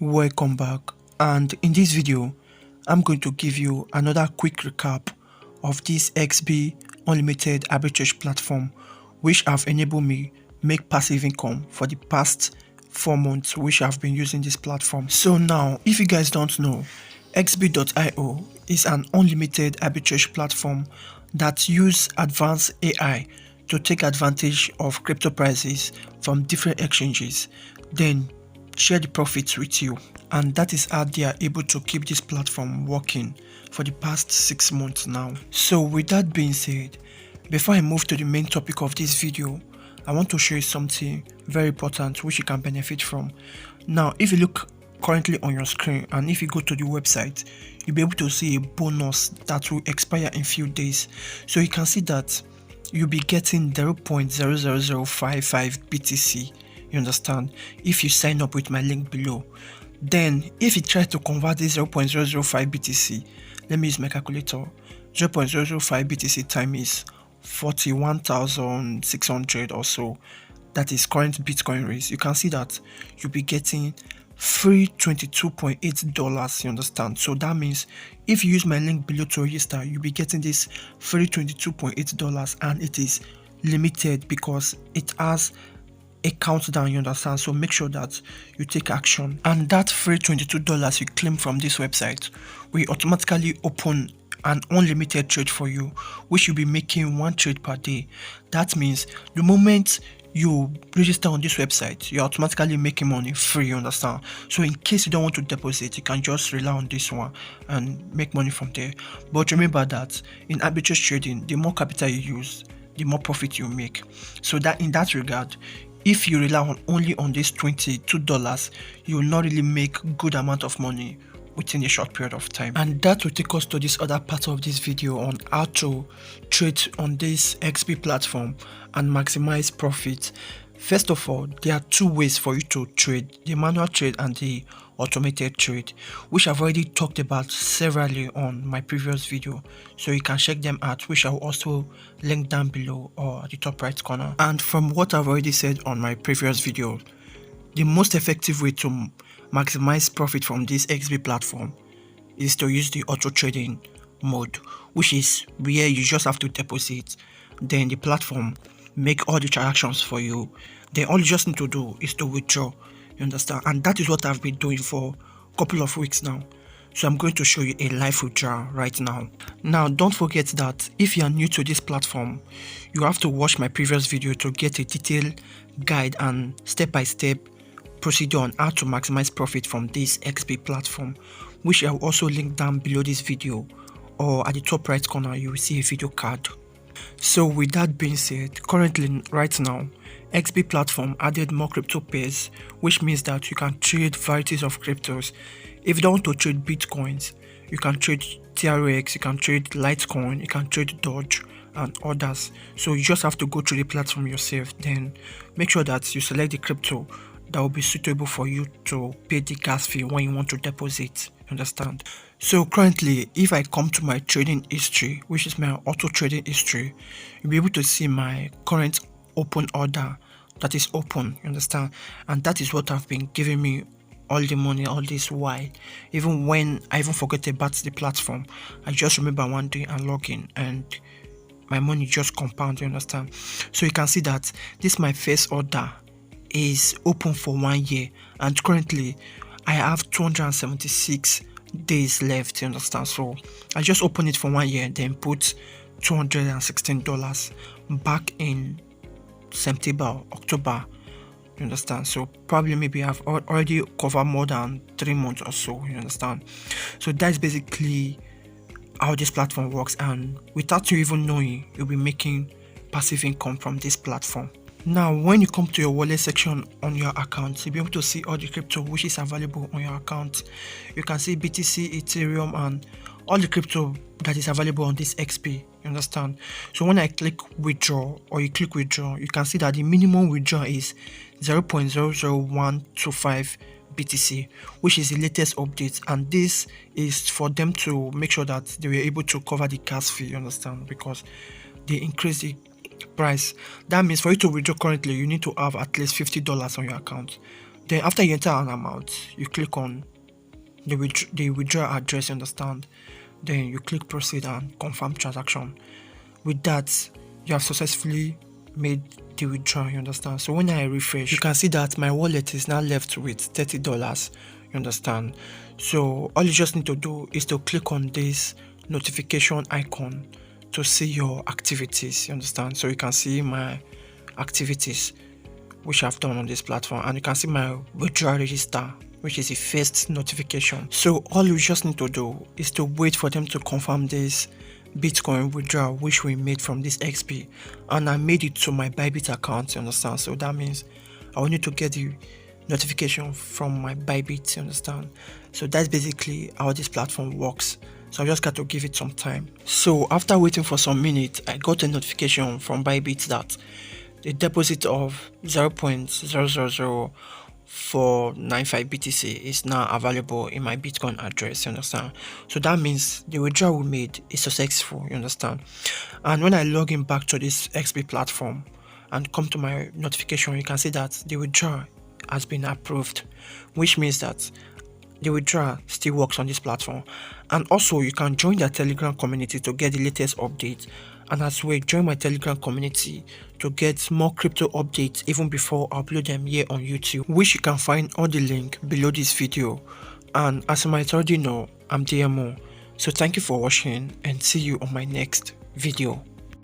Welcome back, and in this video I'm going to give you another quick recap of this Exby Unlimited Arbitrage platform which have enabled me make passive income for the past 4 months which I've been using this platform. So now, if you guys don't know, Exby.io is an unlimited arbitrage platform that uses advanced AI to take advantage of crypto prices from different exchanges, then share the profits with you. And that is how they are able to keep this platform working for the past 6 months now. So with that being said, before I move to the main topic of this video, I want to show you something very important which you can benefit from. Now, if you look currently on your screen and if you go to the website, you'll be able to see a bonus that will expire in few days. So you can see that you'll be getting 0.00055 BTC, you understand, if you sign up with my link below. Then if you try to convert this 0.005 BTC, let me use my calculator. 0.005 BTC time is 41,600 or so. That is current Bitcoin rates. You can see that you'll be getting free $22.8, you understand. So that means if you use my link below to register, you'll be getting this free $22.8, and it is limited because it has a countdown, you understand. So make sure that you take action, and that free $22 you claim from this website will automatically open an unlimited trade for you, which you'll be making 1 trade per day. That means the moment you register on this website, you're automatically making money free, you understand. So in case you don't want to deposit, you can just rely on this one and make money from there. But remember that in arbitrage trading, the more capital you use, the more profit you make. So that in that regard, if you rely only on this $22, you will not really make good amount of money within a short period of time. And that will take us to this other part of this video on how to trade on this XP platform and maximize profit. First of all, there are 2 ways for you to trade: the manual trade and the automated trade, which I've already talked about severally on my previous video, so you can check them out, which I'll also link down below or at the top right corner. And from what I've already said on my previous video, the most effective way to maximize profit from this XP platform is to use the auto trading mode, which is where you just have to deposit, then the platform make all the transactions for you. Then all you just need to do is to withdraw, you understand. And that is what I've been doing for a couple of weeks now. So I'm going to show you a live withdrawal right now. Now don't forget that if you are new to this platform, you have to watch my previous video to get a detailed guide and step-by-step procedure on how to maximize profit from this XP platform, which I will also link down below this video, or at the top right corner you will see a video card. So with that being said, currently right now, XP platform added more crypto pairs, which means that you can trade varieties of cryptos. If you don't want to trade bitcoins, you can trade TRX, you can trade Litecoin, you can trade Doge and others. So you just have to go through the platform yourself, then make sure that you select the crypto that will be suitable for you to pay the gas fee when you want to deposit, understand. So currently, if I come to my trading history, which is my auto trading history, you'll be able to see my current open order that is open, you understand. And that is what have been giving me all the money all this while. Even when I even forget about the platform, I just remember one day and log in and my money just compound, you understand. So you can see that this my first order is open for 1 year, and currently I have 276 days left, you understand. So I just opened it for 1 year, then put $216 back in September, October, you understand. So probably maybe I've already covered more than 3 months or so, you understand. So that's basically how this platform works, and without you even knowing, you'll be making passive income from this platform. Now when you come to your wallet section on your account, you'll be able to see all the crypto which is available on your account. You can see BTC, Ethereum, and all the crypto that is available on this XP, you understand. So when I click withdraw, or you click withdraw, you can see that the minimum withdrawal is 0.00125 BTC, which is the latest update, and this is for them to make sure that they were able to cover the gas fee, you understand, because they increased the price. That means for you to withdraw currently, you need to have at least $50 on your account. Then after you enter an amount, you click on the withdrawal address, you understand? Then you click proceed and confirm transaction. With that, you have successfully made the withdrawal, you understand? So when I refresh, you can see that my wallet is now left with $30, you understand? So all you just need to do is to click on this notification icon to see your activities, you understand? So you can see my activities which I've done on this platform, and you can see my withdrawal register, which is the first notification. So all you just need to do is to wait for them to confirm this Bitcoin withdrawal which we made from this XP, and I made it to my Bybit account, you understand? So that means I will need to get the notification from my Bybit, you understand? So that's basically how this platform works. So I just got to give it some time. So after waiting for some minutes, I got a notification from Bybit that the deposit of 0.000495 BTC is now available in my Bitcoin address, you understand? So that means the withdrawal we made is successful, you understand? And when I log in back to this XP platform and come to my notification, you can see that the withdrawal has been approved, which means that the withdrawal still works on this platform. And also you can join the Telegram community to get the latest updates, and as well join my Telegram community to get more crypto updates even before I upload them here on YouTube, which you can find on the link below this video. And as you might already know, I'm DMO. So thank you for watching and see you on my next video.